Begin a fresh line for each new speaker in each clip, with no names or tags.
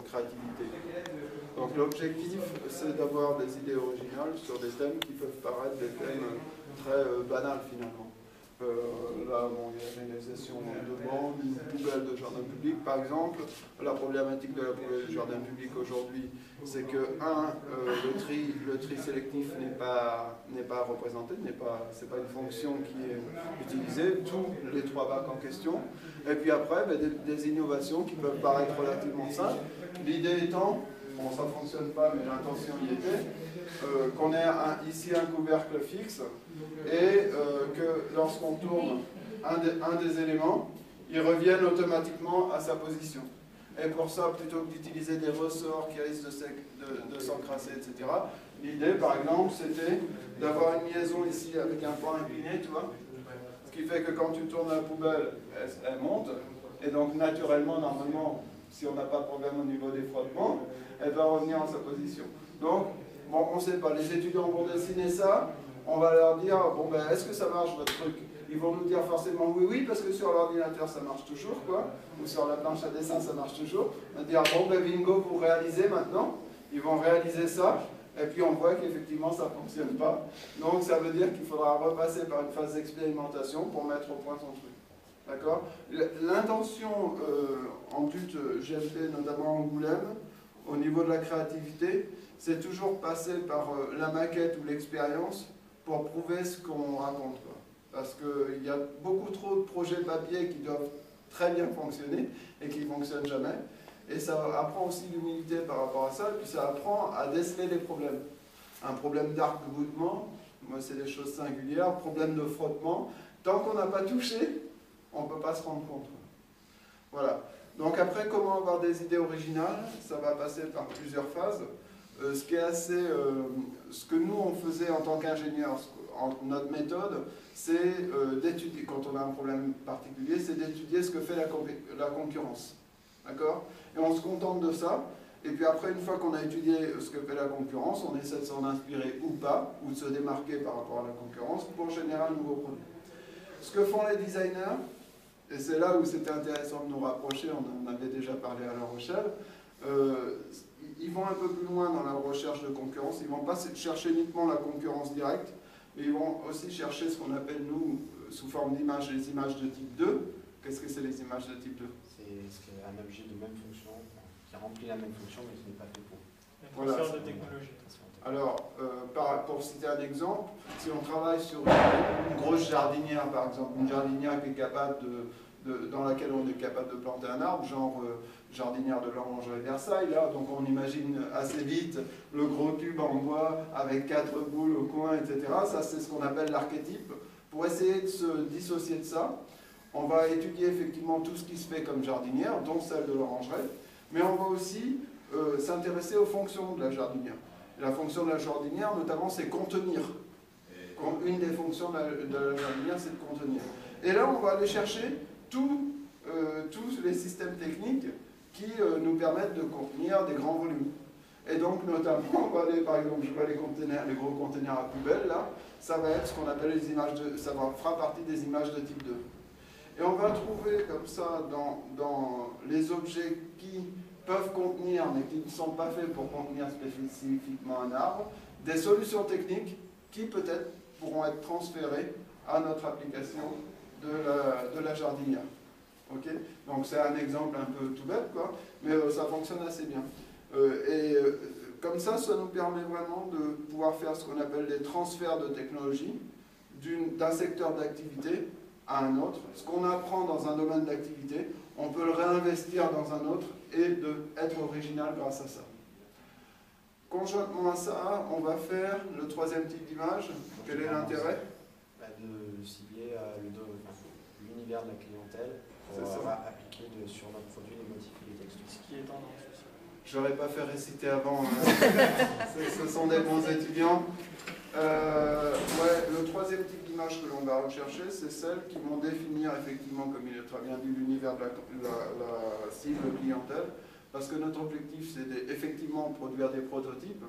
créativité. Donc l'objectif, c'est d'avoir des idées originales sur des thèmes qui peuvent paraître des thèmes très banals finalement. Là, bon, il y a la réalisation de bandes, une poubelle de jardin public par exemple. La problématique de la poubelle de jardin public aujourd'hui, c'est que, le tri sélectif n'est pas représenté, c'est pas une fonction qui est utilisée, tous les 3 bacs en question. Et puis après, ben, des innovations qui peuvent paraître relativement simples. L'idée étant, bon, ça ne fonctionne pas, mais l'intention y était, qu'on ait ici un couvercle fixe et que lorsqu'on tourne un des éléments, il revienne automatiquement à sa position. Et pour ça, plutôt que d'utiliser des ressorts qui risquent de s'encrasser, etc., l'idée, par exemple, c'était d'avoir une liaison ici avec un point incliné, tu vois, ce qui fait que quand tu tournes la poubelle, elle monte, et donc naturellement, normalement, si on n'a pas de problème au niveau des frottements, elle va revenir en sa position. Donc, bon, on ne sait pas, les étudiants vont dessiner ça, on va leur dire, bon ben, est-ce que ça marche votre truc? Ils vont nous dire forcément oui, parce que sur l'ordinateur ça marche toujours, quoi, ou sur la planche à dessin ça marche toujours. On va dire, bon ben bingo, vous réalisez maintenant, ils vont réaliser ça, et puis on voit qu'effectivement ça ne fonctionne pas. Donc ça veut dire qu'il faudra repasser par une phase d'expérimentation pour mettre au point son truc. D'accord? L'intention en but GLP, notamment en Angoulême, au niveau de la créativité, c'est toujours passer par la maquette ou l'expérience pour prouver ce qu'on raconte, quoi. Parce qu'il y a beaucoup trop de projets papier qui doivent très bien fonctionner et qui ne fonctionnent jamais. Et ça apprend aussi l'humilité par rapport à ça, et puis ça apprend à déceler les problèmes. Un problème d'arc-boutement, moi c'est des choses singulières, problème de frottement, tant qu'on n'a pas touché, on ne peut pas se rendre compte. Voilà. Donc après, comment avoir des idées originales? Ça va passer par plusieurs phases. Ce qui est assez, ce que nous on faisait en tant qu'ingénieurs, notre méthode, c'est d'étudier, quand on a un problème particulier, c'est d'étudier ce que fait la concurrence. D'accord? Et on se contente de ça, et puis après, une fois qu'on a étudié ce que fait la concurrence, on essaie de s'en inspirer ou pas, ou de se démarquer par rapport à la concurrence pour générer un nouveau produit. Ce que font les designers, et c'est là où c'était intéressant de nous rapprocher, on en avait déjà parlé à La Rochelle, ils vont un peu plus loin dans la recherche de concurrence, ils ne vont pas chercher uniquement la concurrence directe, mais ils vont aussi chercher ce qu'on appelle, nous, sous forme d'images, les images de type 2. Qu'est-ce que c'est les images de type 2?
C'est un objet de même fonction, qui remplit la même fonction, mais qui n'est pas fait pour.
Un transfert de technologie.
Alors, pour citer un exemple, si on travaille sur une grosse jardinière, par exemple, une jardinière qui est capable dans laquelle on est capable de planter un arbre, genre jardinière de l'Orangerie Versailles, là, donc on imagine assez vite le gros tube en bois avec 4 boules au coin, etc. Ça, c'est ce qu'on appelle l'archétype. Pour essayer de se dissocier de ça, on va étudier effectivement tout ce qui se fait comme jardinière, dont celle de l'Orangerie, mais on va aussi s'intéresser aux fonctions de la jardinière. Et la fonction de la jardinière, notamment, c'est contenir. Une des fonctions de la jardinière, c'est de contenir. Et là, on va aller chercher tous les systèmes techniques qui nous permettent de contenir des grands volumes. Et donc, notamment, on va aller, par exemple, je vois les gros conteneurs à poubelle, là, ça va être ce qu'on appelle les images ça fera partie des images de type 2. Et on va trouver comme ça, dans les objets qui peuvent contenir, mais qui ne sont pas faits pour contenir spécifiquement un arbre, des solutions techniques qui peut-être pourront être transférées à notre application de la jardinière. Okay, donc c'est un exemple un peu tout bête, quoi, mais ça fonctionne assez bien. Comme ça nous permet vraiment de pouvoir faire ce qu'on appelle des transferts de technologie d'un secteur d'activité à un autre. Ce qu'on apprend dans un domaine d'activité, on peut le réinvestir dans un autre et être original grâce à ça. Conjointement à ça, on va faire le troisième type d'image. Quel est l'intérêt?
De cibler l'univers de la clientèle pour appliquer sur notre produit et modifier les textures.
Ce qui est tendance aussi.
J'aurais pas fait réciter avant, ce sont des bons étudiants. Le troisième type d'image que l'on va rechercher, c'est celles qui vont définir effectivement, comme il est très bien dit, l'univers de la cible clientèle, parce que notre objectif, c'est effectivement produire des prototypes,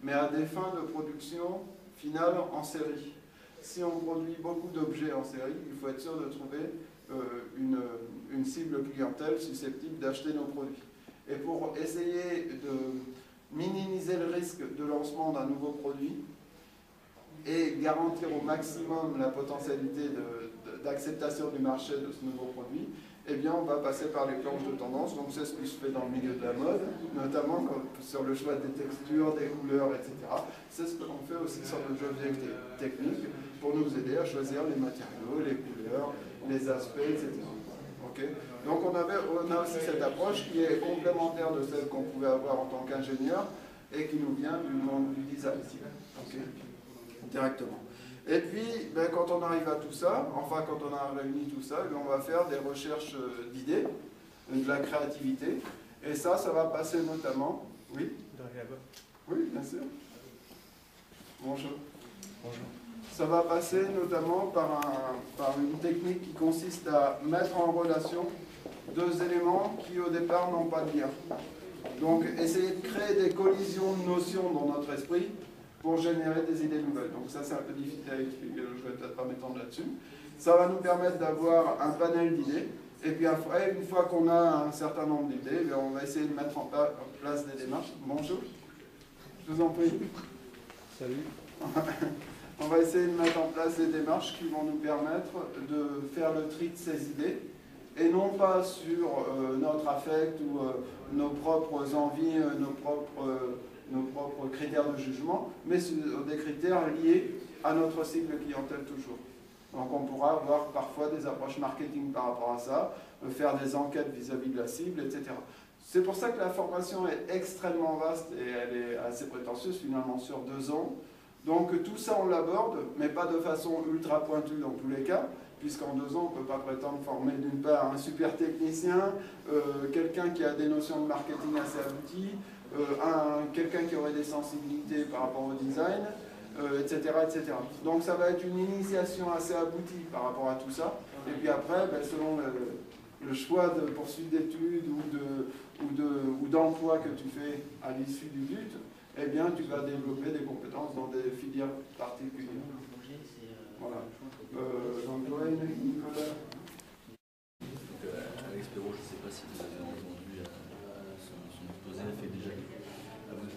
mais à des fins de production finale en série. Si on produit beaucoup d'objets en série, il faut être sûr de trouver une cible clientèle susceptible d'acheter nos produits. Et pour essayer de minimiser le risque de lancement d'un nouveau produit et garantir au maximum la potentialité d'acceptation du marché de ce nouveau produit, eh bien on va passer par les planches de tendance. Donc c'est ce qui se fait dans le milieu de la mode, notamment sur le choix des textures, des couleurs, etc. C'est ce que l'on fait aussi sur le jeu technique pour nous aider à choisir les matériaux, les couleurs, les aspects, etc. Okay. Donc on a aussi cette approche qui est complémentaire de celle qu'on pouvait avoir en tant qu'ingénieur et qui nous vient du monde du design, okay, directement. Et puis, ben, quand on arrive à tout ça, enfin quand on a réuni tout ça, ben, on va faire des recherches d'idées, de la créativité, et ça va passer notamment... Oui? Oui, bien sûr. Bonjour.
Bonjour.
Ça va passer notamment par une technique qui consiste à mettre en relation deux éléments qui au départ n'ont pas de lien. Donc essayer de créer des collisions de notions dans notre esprit pour générer des idées nouvelles. Donc ça c'est un peu difficile à expliquer, je ne vais peut-être pas m'étendre là-dessus. Ça va nous permettre d'avoir un panel d'idées. Et puis après, une fois qu'on a un certain nombre d'idées, on va essayer de mettre en place des démarches. Bonjour. Je vous en prie.
Salut.
On va essayer de mettre en place des démarches qui vont nous permettre de faire le tri de ces idées, et non pas sur notre affect ou nos propres envies, nos propres critères de jugement, mais sur des critères liés à notre cible clientèle toujours. Donc on pourra avoir parfois des approches marketing par rapport à ça, faire des enquêtes vis-à-vis de la cible, etc. C'est pour ça que la formation est extrêmement vaste et elle est assez prétentieuse, finalement sur 2 ans. Donc tout ça on l'aborde, mais pas de façon ultra pointue dans tous les cas, puisqu'en 2 ans on ne peut pas prétendre former d'une part un super technicien, quelqu'un qui a des notions de marketing assez abouties, quelqu'un qui aurait des sensibilités par rapport au design, etc., etc. Donc ça va être une initiation assez aboutie par rapport à tout ça, et puis après, ben, selon le choix de poursuite d'études ou d'emploi que tu fais à l'issue du but, eh bien, tu vas développer des compétences dans des filières particulières. Voilà. Donc, Nicolas.
Alex Perrault, je ne sais pas si vous avez entendu son exposé,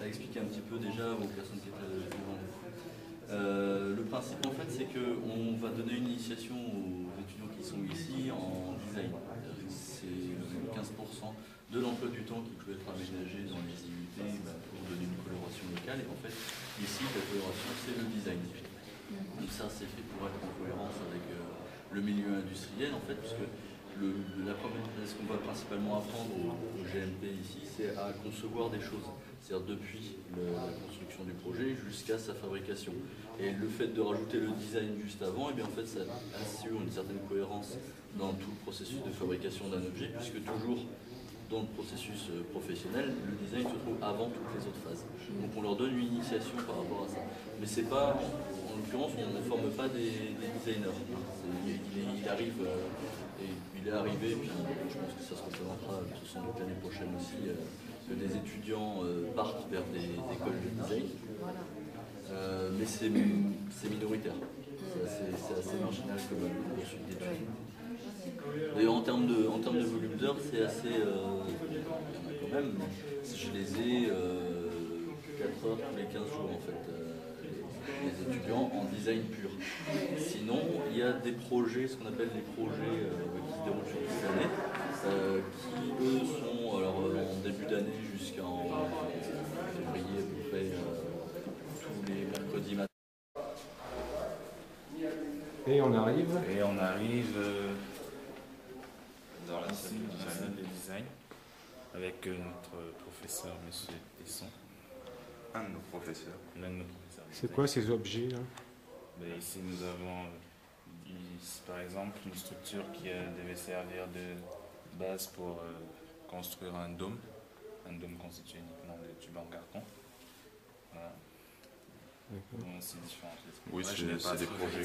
a expliqué un petit peu déjà aux personnes qui étaient devant vous. Le principe, en fait, c'est qu'on va donner une initiation aux étudiants qui sont ici en design. C'est 15% de l'emploi du temps qui peut être aménagé dans les IUT pour donner une coloration locale. Et en fait, ici, la coloration, c'est le design. Donc ça, c'est fait pour être en cohérence avec le milieu industriel, en fait, puisque ce qu'on va principalement apprendre au GMP ici, c'est à concevoir des choses. C'est-à-dire depuis la construction du projet jusqu'à sa fabrication. Et le fait de rajouter le design juste avant, et bien en fait, ça assure une certaine cohérence dans tout le processus de fabrication d'un objet, puisque toujours dans le processus professionnel, le design se trouve avant toutes les autres phases. Donc on leur donne une initiation par rapport à ça. Mais c'est pas, en l'occurrence, on ne forme pas des designers. Il arrive, et il est arrivé, puis je pense que ça se représentera sans doute l'année prochaine aussi, que des étudiants partent vers des écoles de design. Mais c'est minoritaire. C'est assez marginal comme poursuite d'études. D'ailleurs, en termes de volume d'heures, c'est assez... il y en a quand même, je les ai 4 heures tous les 15 jours en fait, les étudiants en design pur. Sinon, il y a des projets, ce qu'on appelle les projets qui se déroulent sur toute l'année, qui eux sont alors, en début d'année jusqu'en février à peu près, tous les mercredis matins.
Et on arrive
dans la salle de design avec notre professeur, M. Tesson.
Un de nos professeurs.
C'est quoi ces objets là?
Ici nous avons par exemple une structure qui devait servir de base pour construire un dôme constitué uniquement de tubes en carton. Voilà. Donc c'est différent.
Oui, c'est des projets.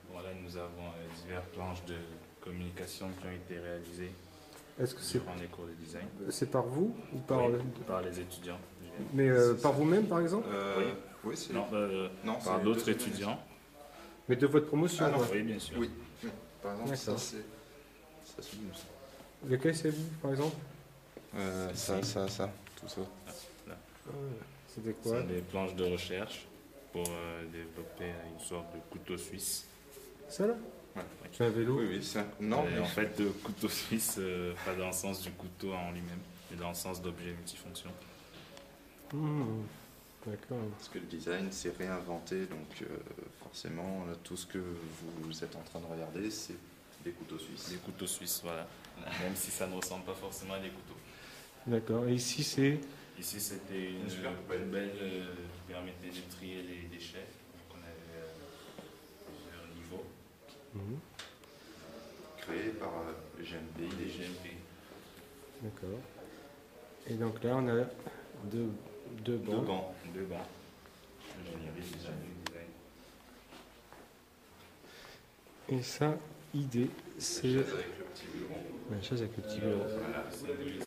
Voilà, nous avons diverses planches de communication qui ont été réalisées durant les cours de design.
C'est par vous ou
par les étudiants.
Mais par vous-même par exemple?
Oui, c'est...
Non, par d'autres étudiants.
Mais de votre promotion?
Oui, bien sûr.
Oui. Par exemple,
ça
c'est nous.
Lequel c'est vous, par exemple?
Ça, tout ça.
C'était
Ce
quoi?
sont des planches de recherche pour développer une sorte de couteau suisse.
Ça là?
Ouais.
C'est un vélo?
Oui, ça. Non,
Et
mais
en fait, le couteau suisse, pas dans le sens du couteau en lui-même, mais dans le sens d'objet multifonction.
D'accord.
parce que le design, c'est réinventé, donc forcément, tout ce que vous êtes en train de regarder, c'est des couteaux suisses.
Des couteaux suisses, voilà. Même si ça ne ressemble pas forcément à des couteaux.
D'accord. Et ici, c'est...
Ici, c'était une
super
poubelle qui permettait de trier les déchets. Donc, on avait plusieurs niveaux.
Mhm.
Créé par GMPI.
Des GMP.
D'accord. Et donc là, on a deux
Deux
bancs.
bancs.
Deux bancs. Ingénierie, design.
Et ça, idée, c'est
Chaise avec le petit bureau.
la chaise avec le petit bureau.
Voilà, symbolise